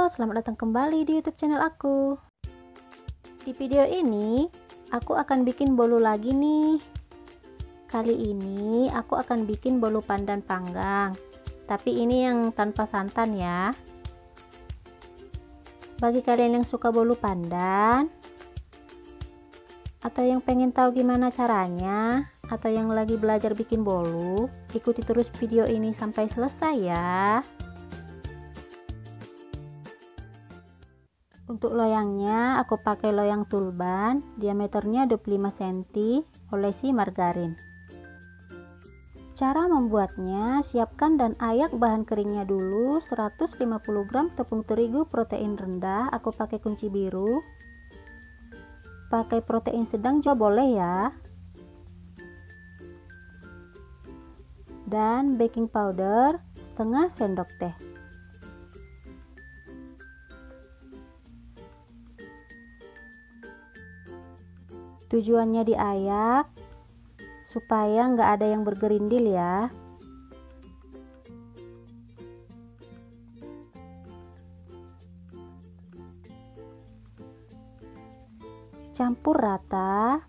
Halo, selamat datang kembali di YouTube channel aku. Di video ini, aku akan bikin bolu lagi nih. Kali ini aku akan bikin bolu pandan panggang, tapi ini yang tanpa santan ya. Bagi kalian yang suka bolu pandan, atau yang pengen tahu gimana caranya, atau yang lagi belajar bikin bolu, ikuti terus video ini sampai selesai ya. Untuk loyangnya aku pakai loyang tulban, diameternya 25 cm, olesi margarin. Cara membuatnya, siapkan dan ayak bahan keringnya dulu. 150 gram tepung terigu protein rendah, aku pakai kunci biru. Pakai protein sedang juga boleh ya. Dan baking powder setengah sendok teh. Tujuannya diayak supaya nggak ada yang bergerindil ya. Campur rata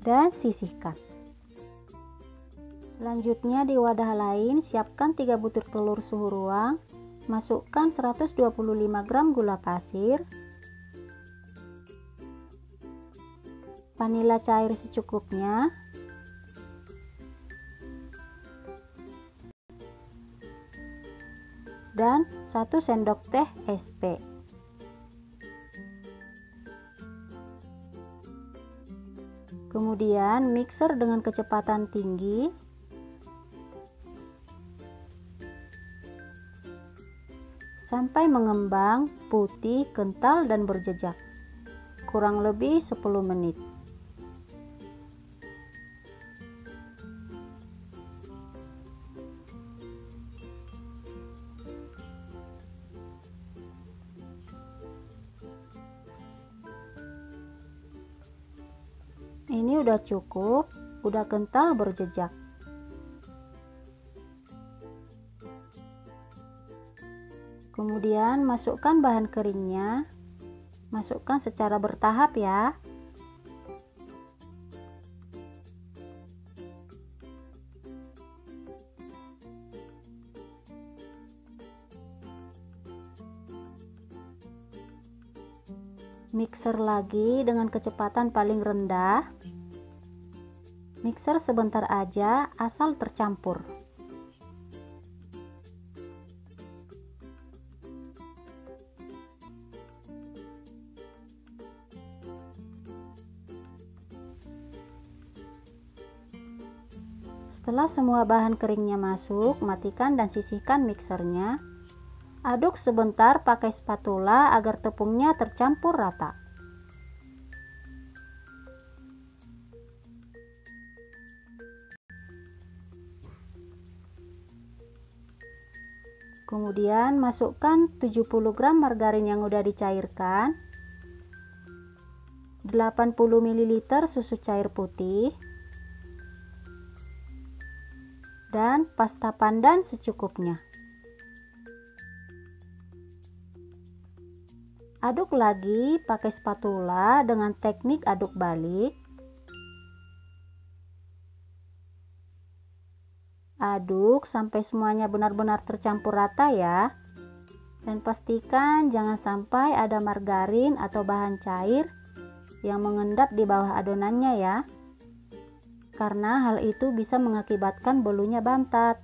dan sisihkan. Selanjutnya di wadah lain siapkan 3 butir telur suhu ruang, masukkan 125 gram gula pasir, vanila cair secukupnya, dan 1 sendok teh SP. Kemudian mixer dengan kecepatan tinggi sampai mengembang, putih, kental, dan berjejak, kurang lebih 10 menit. Ini udah cukup, udah kental berjejak. Kemudian masukkan bahan keringnya, masukkan secara bertahap ya. Mixer lagi dengan kecepatan paling rendah. Mixer sebentar aja asal tercampur. Setelah semua bahan keringnya masuk, matikan dan sisihkan mixernya. Aduk sebentar pakai spatula agar tepungnya tercampur rata. Kemudian masukkan 70 gram margarin yang udah dicairkan, 80 ml susu cair putih, dan pasta pandan secukupnya. Aduk lagi pakai spatula dengan teknik aduk balik. Aduk sampai semuanya benar-benar tercampur rata ya. Dan pastikan jangan sampai ada margarin atau bahan cair yang mengendap di bawah adonannya ya. Karena hal itu bisa mengakibatkan bolunya bantat.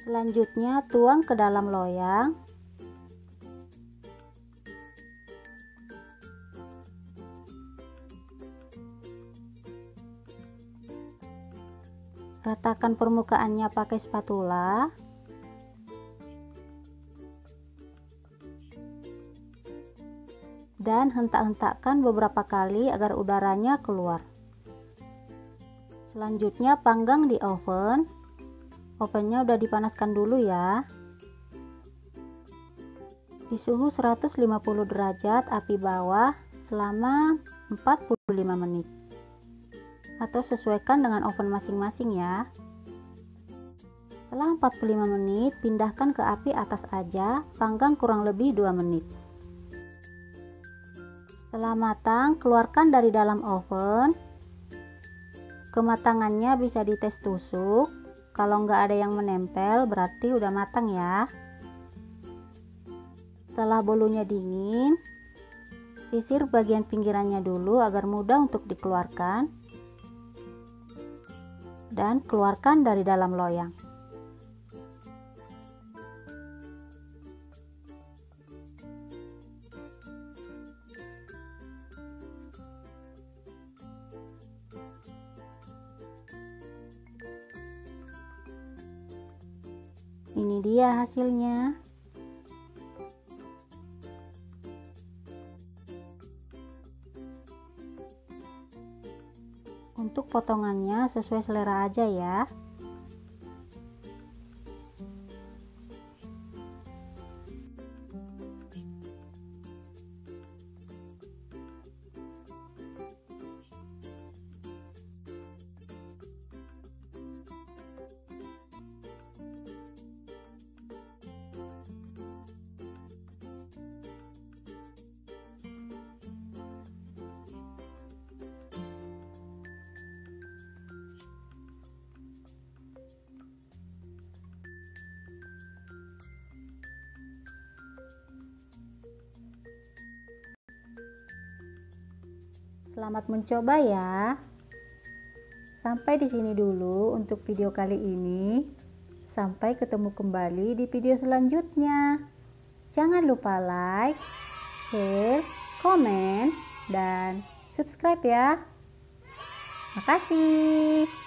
Selanjutnya tuang ke dalam loyang. Ratakan permukaannya pakai spatula. Dan hentak-hentakkan beberapa kali agar udaranya keluar. Selanjutnya panggang di oven. Ovennya udah dipanaskan dulu ya. di suhu 150 derajat api bawah selama 45 menit. Atau sesuaikan dengan oven masing-masing ya. Setelah 45 menit, pindahkan ke api atas aja, panggang kurang lebih 2 menit. Setelah matang, keluarkan dari dalam oven. Kematangannya bisa dites tusuk. Kalau nggak ada yang menempel, berarti udah matang ya. Setelah bolunya dingin, sisir bagian pinggirannya dulu agar mudah untuk dikeluarkan. Dan keluarkan dari dalam loyang. Ini dia hasilnya. Untuk potongannya sesuai selera aja ya. Selamat mencoba ya. Sampai di sini dulu untuk video kali ini. Sampai ketemu kembali di video selanjutnya. Jangan lupa like, share, komen, dan subscribe ya. Makasih.